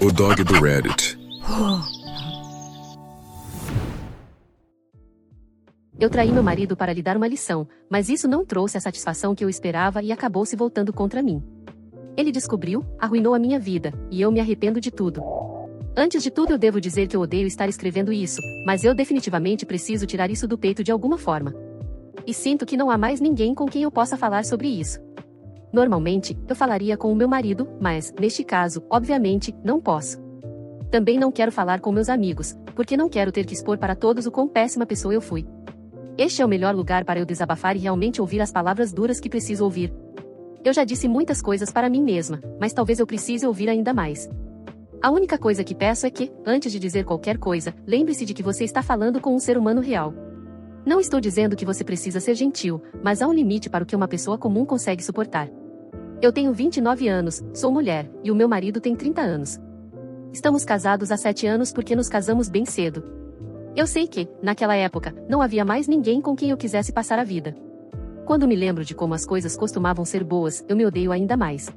O dog do Reddit. Eu traí meu marido para lhe dar uma lição, mas isso não trouxe a satisfação que eu esperava e acabou se voltando contra mim. Ele descobriu, arruinou a minha vida, e eu me arrependo de tudo. Antes de tudo eu devo dizer que eu odeio estar escrevendo isso, mas eu definitivamente preciso tirar isso do peito de alguma forma. E sinto que não há mais ninguém com quem eu possa falar sobre isso. Normalmente, eu falaria com o meu marido, mas, neste caso, obviamente, não posso. Também não quero falar com meus amigos, porque não quero ter que expor para todos o quão péssima pessoa eu fui. Este é o melhor lugar para eu desabafar e realmente ouvir as palavras duras que preciso ouvir. Eu já disse muitas coisas para mim mesma, mas talvez eu precise ouvir ainda mais. A única coisa que peço é que, antes de dizer qualquer coisa, lembre-se de que você está falando com um ser humano real. Não estou dizendo que você precisa ser gentil, mas há um limite para o que uma pessoa comum consegue suportar. Eu tenho 29 anos, sou mulher, e o meu marido tem 30 anos. Estamos casados há 7 anos porque nos casamos bem cedo. Eu sei que, naquela época, não havia mais ninguém com quem eu quisesse passar a vida. Quando me lembro de como as coisas costumavam ser boas, eu me odeio ainda mais.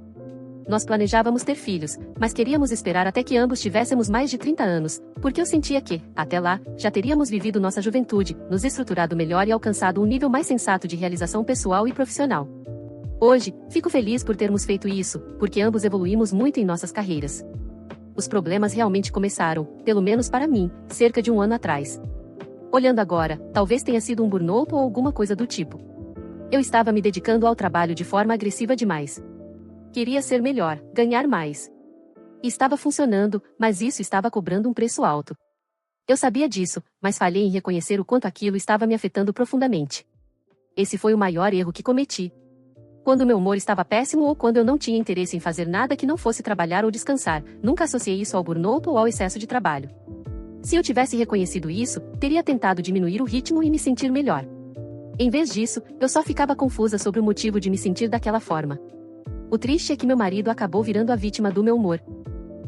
Nós planejávamos ter filhos, mas queríamos esperar até que ambos tivéssemos mais de 30 anos, porque eu sentia que, até lá, já teríamos vivido nossa juventude, nos estruturado melhor e alcançado um nível mais sensato de realização pessoal e profissional. Hoje, fico feliz por termos feito isso, porque ambos evoluímos muito em nossas carreiras. Os problemas realmente começaram, pelo menos para mim, cerca de um ano atrás. Olhando agora, talvez tenha sido um burnout ou alguma coisa do tipo. Eu estava me dedicando ao trabalho de forma agressiva demais. Queria ser melhor, ganhar mais. E estava funcionando, mas isso estava cobrando um preço alto. Eu sabia disso, mas falhei em reconhecer o quanto aquilo estava me afetando profundamente. Esse foi o maior erro que cometi. Quando meu humor estava péssimo ou quando eu não tinha interesse em fazer nada que não fosse trabalhar ou descansar, nunca associei isso ao burnout ou ao excesso de trabalho. Se eu tivesse reconhecido isso, teria tentado diminuir o ritmo e me sentir melhor. Em vez disso, eu só ficava confusa sobre o motivo de me sentir daquela forma. O triste é que meu marido acabou virando a vítima do meu humor.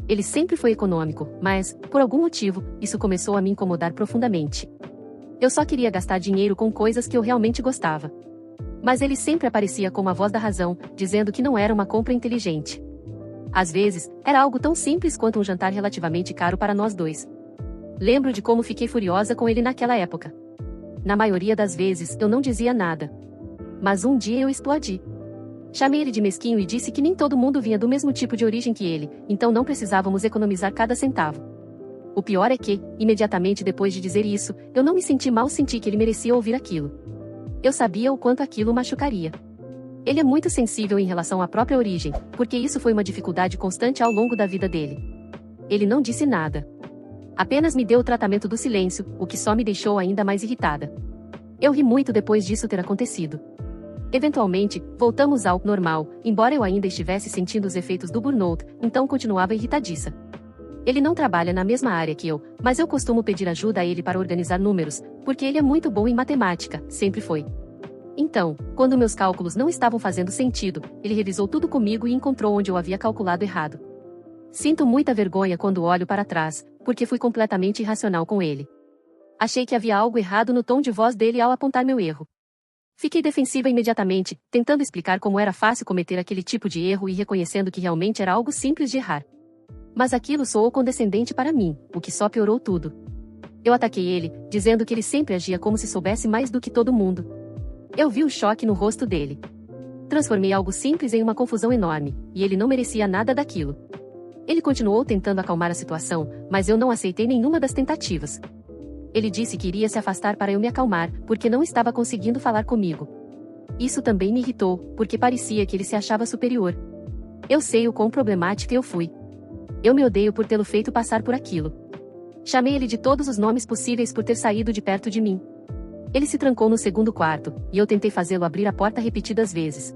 Ele sempre foi econômico, mas, por algum motivo, isso começou a me incomodar profundamente. Eu só queria gastar dinheiro com coisas que eu realmente gostava. Mas ele sempre aparecia como a voz da razão, dizendo que não era uma compra inteligente. Às vezes, era algo tão simples quanto um jantar relativamente caro para nós dois. Lembro de como fiquei furiosa com ele naquela época. Na maioria das vezes, eu não dizia nada. Mas um dia eu explodi. Chamei ele de mesquinho e disse que nem todo mundo vinha do mesmo tipo de origem que ele, então não precisávamos economizar cada centavo. O pior é que, imediatamente depois de dizer isso, eu não me senti mal, senti que ele merecia ouvir aquilo. Eu sabia o quanto aquilo o machucaria. Ele é muito sensível em relação à própria origem, porque isso foi uma dificuldade constante ao longo da vida dele. Ele não disse nada. Apenas me deu o tratamento do silêncio, o que só me deixou ainda mais irritada. Eu ri muito depois disso ter acontecido. Eventualmente, voltamos ao normal, embora eu ainda estivesse sentindo os efeitos do burnout, então continuava irritadiça. Ele não trabalha na mesma área que eu, mas eu costumo pedir ajuda a ele para organizar números, porque ele é muito bom em matemática, sempre foi. Então, quando meus cálculos não estavam fazendo sentido, ele revisou tudo comigo e encontrou onde eu havia calculado errado. Sinto muita vergonha quando olho para trás, porque fui completamente irracional com ele. Achei que havia algo errado no tom de voz dele ao apontar meu erro. Fiquei defensiva imediatamente, tentando explicar como era fácil cometer aquele tipo de erro e reconhecendo que realmente era algo simples de errar. Mas aquilo soou condescendente para mim, o que só piorou tudo. Eu ataquei ele, dizendo que ele sempre agia como se soubesse mais do que todo mundo. Eu vi o choque no rosto dele. Transformei algo simples em uma confusão enorme, e ele não merecia nada daquilo. Ele continuou tentando acalmar a situação, mas eu não aceitei nenhuma das tentativas. Ele disse que iria se afastar para eu me acalmar, porque não estava conseguindo falar comigo. Isso também me irritou, porque parecia que ele se achava superior. Eu sei o quão problemática eu fui. Eu me odeio por tê-lo feito passar por aquilo. Chamei ele de todos os nomes possíveis por ter saído de perto de mim. Ele se trancou no segundo quarto, e eu tentei fazê-lo abrir a porta repetidas vezes.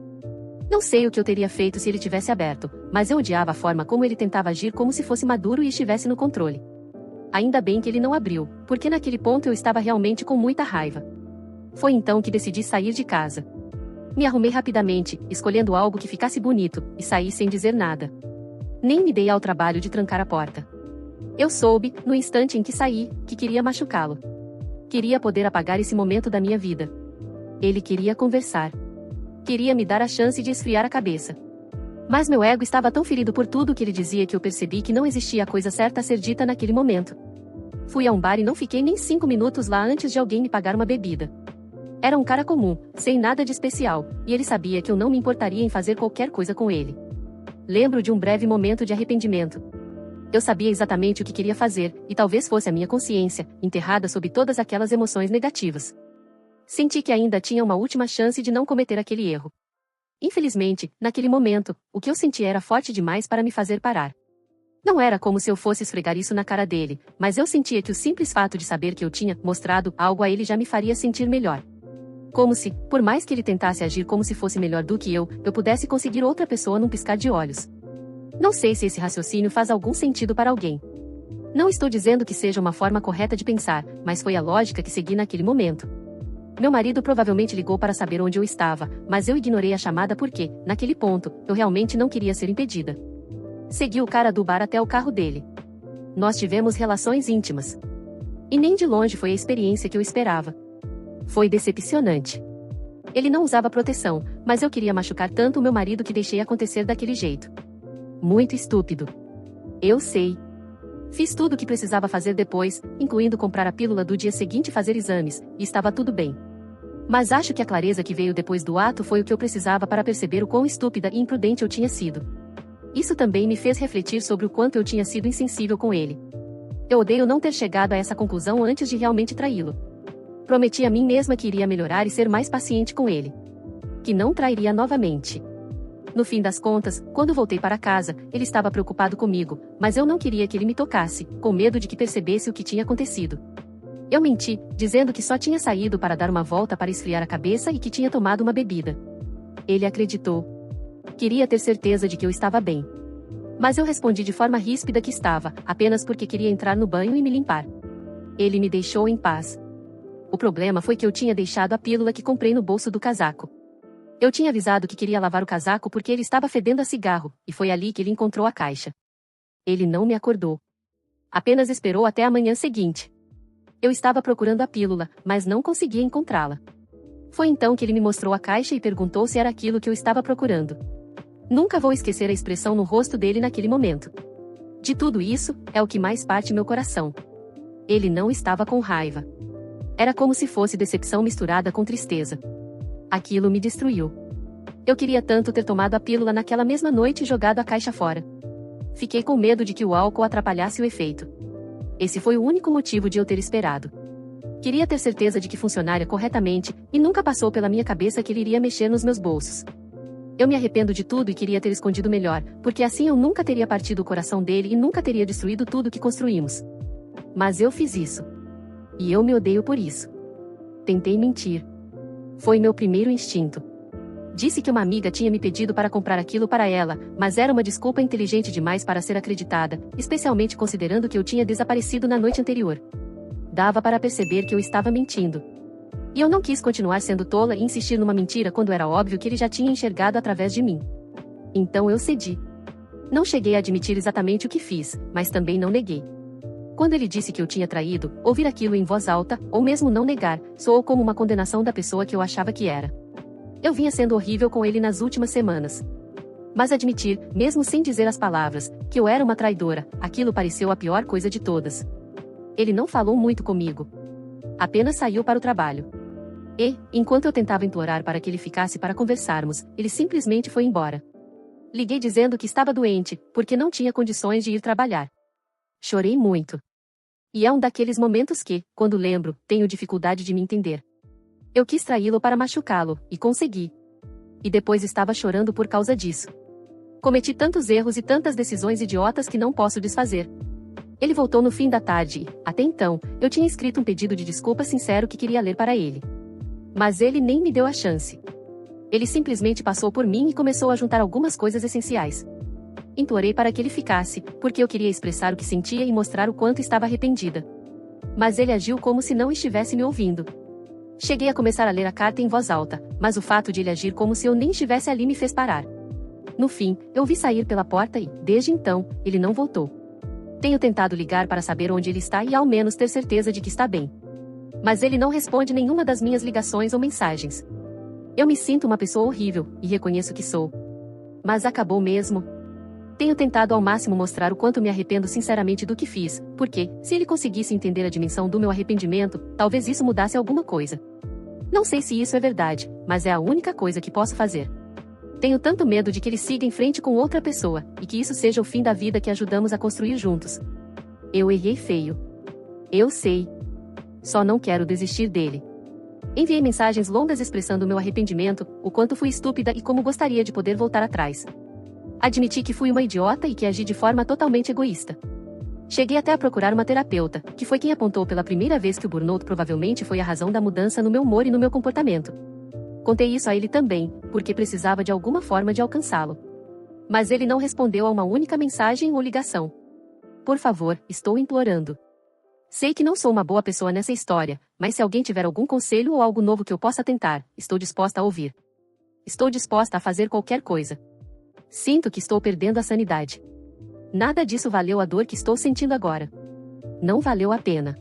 Não sei o que eu teria feito se ele tivesse aberto, mas eu odiava a forma como ele tentava agir como se fosse maduro e estivesse no controle. Ainda bem que ele não abriu, porque naquele ponto eu estava realmente com muita raiva. Foi então que decidi sair de casa. Me arrumei rapidamente, escolhendo algo que ficasse bonito, e saí sem dizer nada. Nem me dei ao trabalho de trancar a porta. Eu soube, no instante em que saí, que queria machucá-lo. Queria poder apagar esse momento da minha vida. Ele queria conversar. Queria me dar a chance de esfriar a cabeça. Mas meu ego estava tão ferido por tudo que ele dizia que eu percebi que não existia a coisa certa a ser dita naquele momento. Fui a um bar e não fiquei nem 5 minutos lá antes de alguém me pagar uma bebida. Era um cara comum, sem nada de especial, e ele sabia que eu não me importaria em fazer qualquer coisa com ele. Lembro de um breve momento de arrependimento. Eu sabia exatamente o que queria fazer, e talvez fosse a minha consciência, enterrada sob todas aquelas emoções negativas. Senti que ainda tinha uma última chance de não cometer aquele erro. Infelizmente, naquele momento, o que eu senti era forte demais para me fazer parar. Não era como se eu fosse esfregar isso na cara dele, mas eu sentia que o simples fato de saber que eu tinha mostrado algo a ele já me faria sentir melhor. Como se, por mais que ele tentasse agir como se fosse melhor do que eu pudesse conseguir outra pessoa num piscar de olhos. Não sei se esse raciocínio faz algum sentido para alguém. Não estou dizendo que seja uma forma correta de pensar, mas foi a lógica que segui naquele momento. Meu marido provavelmente ligou para saber onde eu estava, mas eu ignorei a chamada porque, naquele ponto, eu realmente não queria ser impedida. Segui o cara do bar até o carro dele. Nós tivemos relações íntimas. E nem de longe foi a experiência que eu esperava. Foi decepcionante. Ele não usava proteção, mas eu queria machucar tanto o meu marido que deixei acontecer daquele jeito. Muito estúpido. Eu sei. Fiz tudo o que precisava fazer depois, incluindo comprar a pílula do dia seguinte e fazer exames, e estava tudo bem. Mas acho que a clareza que veio depois do ato foi o que eu precisava para perceber o quão estúpida e imprudente eu tinha sido. Isso também me fez refletir sobre o quanto eu tinha sido insensível com ele. Eu odeio não ter chegado a essa conclusão antes de realmente traí-lo. Prometi a mim mesma que iria melhorar e ser mais paciente com ele. Que não trairia novamente. No fim das contas, quando voltei para casa, ele estava preocupado comigo, mas eu não queria que ele me tocasse, com medo de que percebesse o que tinha acontecido. Eu menti, dizendo que só tinha saído para dar uma volta para esfriar a cabeça e que tinha tomado uma bebida. Ele acreditou. Queria ter certeza de que eu estava bem. Mas eu respondi de forma ríspida que estava, apenas porque queria entrar no banho e me limpar. Ele me deixou em paz. O problema foi que eu tinha deixado a pílula que comprei no bolso do casaco. Eu tinha avisado que queria lavar o casaco porque ele estava fedendo a cigarro, e foi ali que ele encontrou a caixa. Ele não me acordou. Apenas esperou até a manhã seguinte. Eu estava procurando a pílula, mas não conseguia encontrá-la. Foi então que ele me mostrou a caixa e perguntou se era aquilo que eu estava procurando. Nunca vou esquecer a expressão no rosto dele naquele momento. De tudo isso, é o que mais parte meu coração. Ele não estava com raiva. Era como se fosse decepção misturada com tristeza. Aquilo me destruiu. Eu queria tanto ter tomado a pílula naquela mesma noite e jogado a caixa fora. Fiquei com medo de que o álcool atrapalhasse o efeito. Esse foi o único motivo de eu ter esperado. Queria ter certeza de que funcionaria corretamente, e nunca passou pela minha cabeça que ele iria mexer nos meus bolsos. Eu me arrependo de tudo e queria ter escondido melhor, porque assim eu nunca teria partido o coração dele e nunca teria destruído tudo que construímos. Mas eu fiz isso. E eu me odeio por isso. Tentei mentir. Foi meu primeiro instinto. Disse que uma amiga tinha me pedido para comprar aquilo para ela, mas era uma desculpa inteligente demais para ser acreditada, especialmente considerando que eu tinha desaparecido na noite anterior. Dava para perceber que eu estava mentindo. E eu não quis continuar sendo tola e insistir numa mentira quando era óbvio que ele já tinha enxergado através de mim. Então eu cedi. Não cheguei a admitir exatamente o que fiz, mas também não neguei. Quando ele disse que eu tinha traído, ouvir aquilo em voz alta, ou mesmo não negar, soou como uma condenação da pessoa que eu achava que era. Eu vinha sendo horrível com ele nas últimas semanas. Mas admitir, mesmo sem dizer as palavras, que eu era uma traidora, aquilo pareceu a pior coisa de todas. Ele não falou muito comigo. Apenas saiu para o trabalho. E, enquanto eu tentava implorar para que ele ficasse para conversarmos, ele simplesmente foi embora. Liguei dizendo que estava doente, porque não tinha condições de ir trabalhar. Chorei muito. E é um daqueles momentos que, quando lembro, tenho dificuldade de me entender. Eu quis traí-lo para machucá-lo, e consegui. E depois estava chorando por causa disso. Cometi tantos erros e tantas decisões idiotas que não posso desfazer. Ele voltou no fim da tarde e, até então, eu tinha escrito um pedido de desculpa sincero que queria ler para ele. Mas ele nem me deu a chance. Ele simplesmente passou por mim e começou a juntar algumas coisas essenciais. Implorei para que ele ficasse, porque eu queria expressar o que sentia e mostrar o quanto estava arrependida. Mas ele agiu como se não estivesse me ouvindo. Cheguei a começar a ler a carta em voz alta, mas o fato de ele agir como se eu nem estivesse ali me fez parar. No fim, eu vi sair pela porta e, desde então, ele não voltou. Tenho tentado ligar para saber onde ele está e ao menos ter certeza de que está bem. Mas ele não responde nenhuma das minhas ligações ou mensagens. Eu me sinto uma pessoa horrível, e reconheço que sou. Mas acabou mesmo. Tenho tentado ao máximo mostrar o quanto me arrependo sinceramente do que fiz, porque, se ele conseguisse entender a dimensão do meu arrependimento, talvez isso mudasse alguma coisa. Não sei se isso é verdade, mas é a única coisa que posso fazer. Tenho tanto medo de que ele siga em frente com outra pessoa, e que isso seja o fim da vida que ajudamos a construir juntos. Eu errei feio. Eu sei. Só não quero desistir dele. Enviei mensagens longas expressando meu arrependimento, o quanto fui estúpida e como gostaria de poder voltar atrás. Admiti que fui uma idiota e que agi de forma totalmente egoísta. Cheguei até a procurar uma terapeuta, que foi quem apontou pela primeira vez que o burnout provavelmente foi a razão da mudança no meu humor e no meu comportamento. Contei isso a ele também, porque precisava de alguma forma de alcançá-lo. Mas ele não respondeu a uma única mensagem ou ligação. Por favor, estou implorando. Sei que não sou uma boa pessoa nessa história, mas se alguém tiver algum conselho ou algo novo que eu possa tentar, estou disposta a ouvir. Estou disposta a fazer qualquer coisa. Sinto que estou perdendo a sanidade. Nada disso valeu a dor que estou sentindo agora. Não valeu a pena.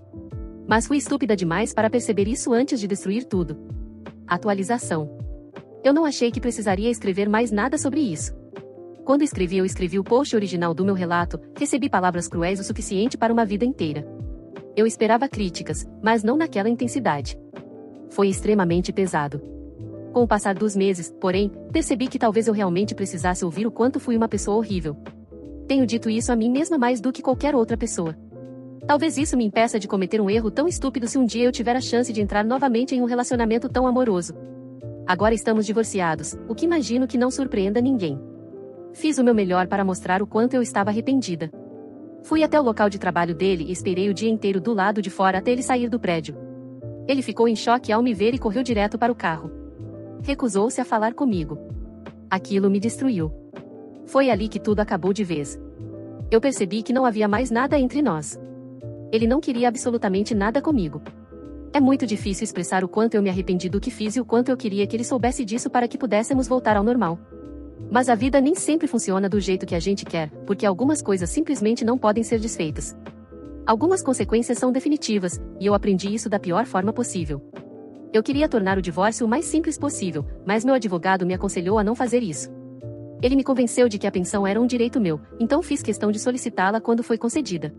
Mas fui estúpida demais para perceber isso antes de destruir tudo. Atualização. Eu não achei que precisaria escrever mais nada sobre isso. Quando eu escrevi o post original do meu relato, recebi palavras cruéis o suficiente para uma vida inteira. Eu esperava críticas, mas não naquela intensidade. Foi extremamente pesado. Com o passar dos meses, porém, percebi que talvez eu realmente precisasse ouvir o quanto fui uma pessoa horrível. Tenho dito isso a mim mesma mais do que qualquer outra pessoa. Talvez isso me impeça de cometer um erro tão estúpido se um dia eu tiver a chance de entrar novamente em um relacionamento tão amoroso. Agora estamos divorciados, o que imagino que não surpreenda ninguém. Fiz o meu melhor para mostrar o quanto eu estava arrependida. Fui até o local de trabalho dele e esperei o dia inteiro do lado de fora até ele sair do prédio. Ele ficou em choque ao me ver e correu direto para o carro. Recusou-se a falar comigo. Aquilo me destruiu. Foi ali que tudo acabou de vez. Eu percebi que não havia mais nada entre nós. Ele não queria absolutamente nada comigo. É muito difícil expressar o quanto eu me arrependi do que fiz e o quanto eu queria que ele soubesse disso para que pudéssemos voltar ao normal. Mas a vida nem sempre funciona do jeito que a gente quer, porque algumas coisas simplesmente não podem ser desfeitas. Algumas consequências são definitivas, e eu aprendi isso da pior forma possível. Eu queria tornar o divórcio o mais simples possível, mas meu advogado me aconselhou a não fazer isso. Ele me convenceu de que a pensão era um direito meu, então fiz questão de solicitá-la quando foi concedida.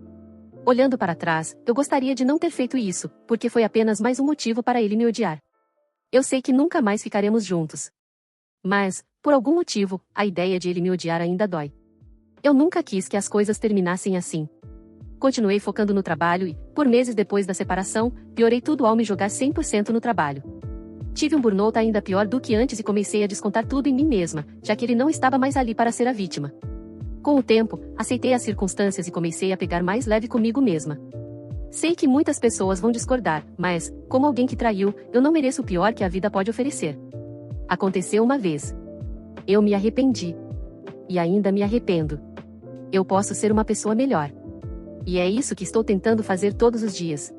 Olhando para trás, eu gostaria de não ter feito isso, porque foi apenas mais um motivo para ele me odiar. Eu sei que nunca mais ficaremos juntos. Mas, por algum motivo, a ideia de ele me odiar ainda dói. Eu nunca quis que as coisas terminassem assim. Continuei focando no trabalho e, por meses depois da separação, piorei tudo ao me jogar 100% no trabalho. Tive um burnout ainda pior do que antes e comecei a descontar tudo em mim mesma, já que ele não estava mais ali para ser a vítima. Com o tempo, aceitei as circunstâncias e comecei a pegar mais leve comigo mesma. Sei que muitas pessoas vão discordar, mas, como alguém que traiu, eu não mereço o pior que a vida pode oferecer. Aconteceu uma vez. Eu me arrependi. E ainda me arrependo. Eu posso ser uma pessoa melhor. E é isso que estou tentando fazer todos os dias.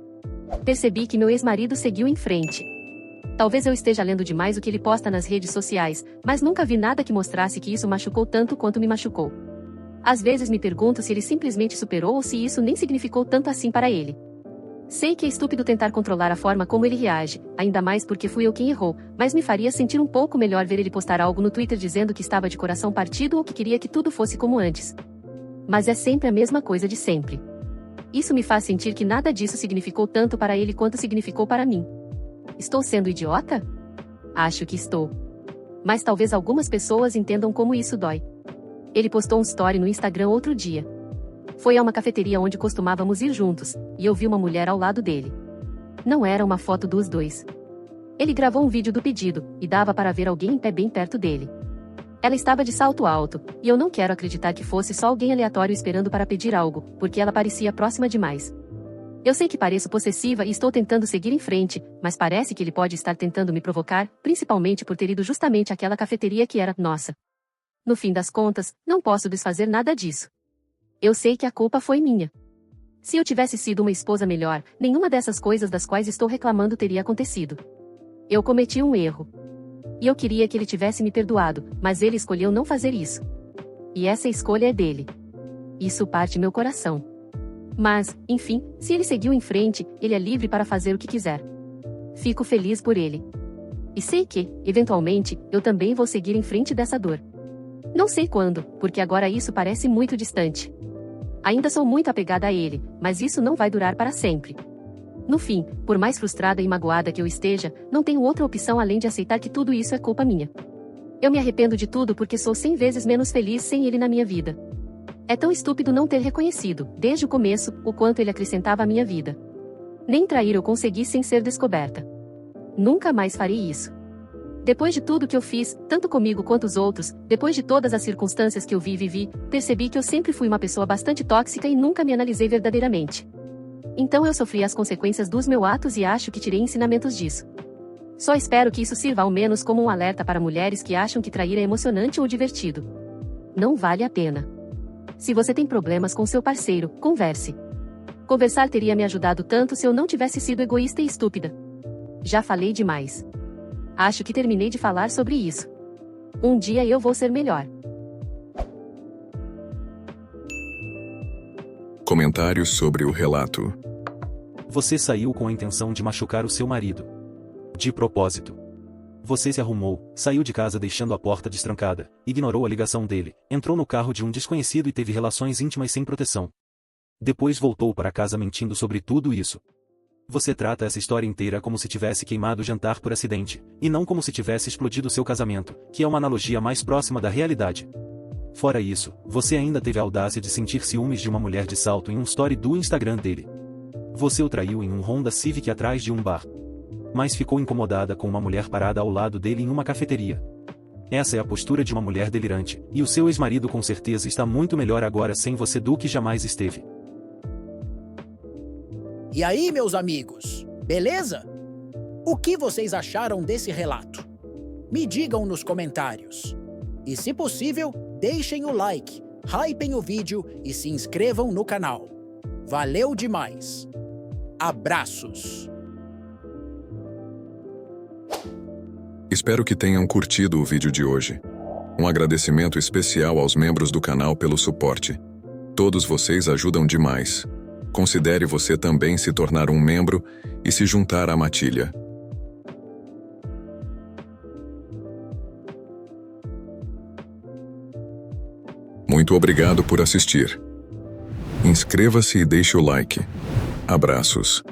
Percebi que meu ex-marido seguiu em frente. Talvez eu esteja lendo demais o que ele posta nas redes sociais, mas nunca vi nada que mostrasse que isso machucou tanto quanto me machucou. Às vezes me pergunto se ele simplesmente superou ou se isso nem significou tanto assim para ele. Sei que é estúpido tentar controlar a forma como ele reage, ainda mais porque fui eu quem errou, mas me faria sentir um pouco melhor ver ele postar algo no Twitter dizendo que estava de coração partido ou que queria que tudo fosse como antes. Mas é sempre a mesma coisa de sempre. Isso me faz sentir que nada disso significou tanto para ele quanto significou para mim. Estou sendo idiota? Acho que estou. Mas talvez algumas pessoas entendam como isso dói. Ele postou um story no Instagram outro dia. Foi a uma cafeteria onde costumávamos ir juntos, e eu vi uma mulher ao lado dele. Não era uma foto dos dois. Ele gravou um vídeo do pedido, e dava para ver alguém em pé bem perto dele. Ela estava de salto alto, e eu não quero acreditar que fosse só alguém aleatório esperando para pedir algo, porque ela parecia próxima demais. Eu sei que pareço possessiva e estou tentando seguir em frente, mas parece que ele pode estar tentando me provocar, principalmente por ter ido justamente àquela cafeteria que era nossa. No fim das contas, não posso desfazer nada disso. Eu sei que a culpa foi minha. Se eu tivesse sido uma esposa melhor, nenhuma dessas coisas das quais estou reclamando teria acontecido. Eu cometi um erro. E eu queria que ele tivesse me perdoado, mas ele escolheu não fazer isso. E essa escolha é dele. Isso parte meu coração. Mas, enfim, se ele seguiu em frente, ele é livre para fazer o que quiser. Fico feliz por ele. E sei que, eventualmente, eu também vou seguir em frente dessa dor. Não sei quando, porque agora isso parece muito distante. Ainda sou muito apegada a ele, mas isso não vai durar para sempre. No fim, por mais frustrada e magoada que eu esteja, não tenho outra opção além de aceitar que tudo isso é culpa minha. Eu me arrependo de tudo porque sou 100 vezes menos feliz sem ele na minha vida. É tão estúpido não ter reconhecido, desde o começo, o quanto ele acrescentava à minha vida. Nem trair eu consegui sem ser descoberta. Nunca mais farei isso. Depois de tudo que eu fiz, tanto comigo quanto os outros, depois de todas as circunstâncias que eu vi e vivi, percebi que eu sempre fui uma pessoa bastante tóxica e nunca me analisei verdadeiramente. Então eu sofri as consequências dos meus atos e acho que tirei ensinamentos disso. Só espero que isso sirva ao menos como um alerta para mulheres que acham que trair é emocionante ou divertido. Não vale a pena. Se você tem problemas com seu parceiro, converse. Conversar teria me ajudado tanto se eu não tivesse sido egoísta e estúpida. Já falei demais. Acho que terminei de falar sobre isso. Um dia eu vou ser melhor. Comentários sobre o relato. Você saiu com a intenção de machucar o seu marido. De propósito. Você se arrumou, saiu de casa deixando a porta destrancada, ignorou a ligação dele, entrou no carro de um desconhecido e teve relações íntimas sem proteção. Depois voltou para casa mentindo sobre tudo isso. Você trata essa história inteira como se tivesse queimado o jantar por acidente, e não como se tivesse explodido seu casamento, que é uma analogia mais próxima da realidade. Fora isso, você ainda teve a audácia de sentir ciúmes de uma mulher de salto em um story do Instagram dele. Você o traiu em um Honda Civic atrás de um bar. Mas ficou incomodada com uma mulher parada ao lado dele em uma cafeteria. Essa é a postura de uma mulher delirante, e o seu ex-marido com certeza está muito melhor agora sem você do que jamais esteve. E aí, meus amigos, beleza? O que vocês acharam desse relato? Me digam nos comentários. E se possível, deixem o like, hypem o vídeo e se inscrevam no canal. Valeu demais! Abraços! Espero que tenham curtido o vídeo de hoje. Um agradecimento especial aos membros do canal pelo suporte. Todos vocês ajudam demais. Considere você também se tornar um membro e se juntar à matilha. Muito obrigado por assistir. Inscreva-se e deixe o like. Abraços.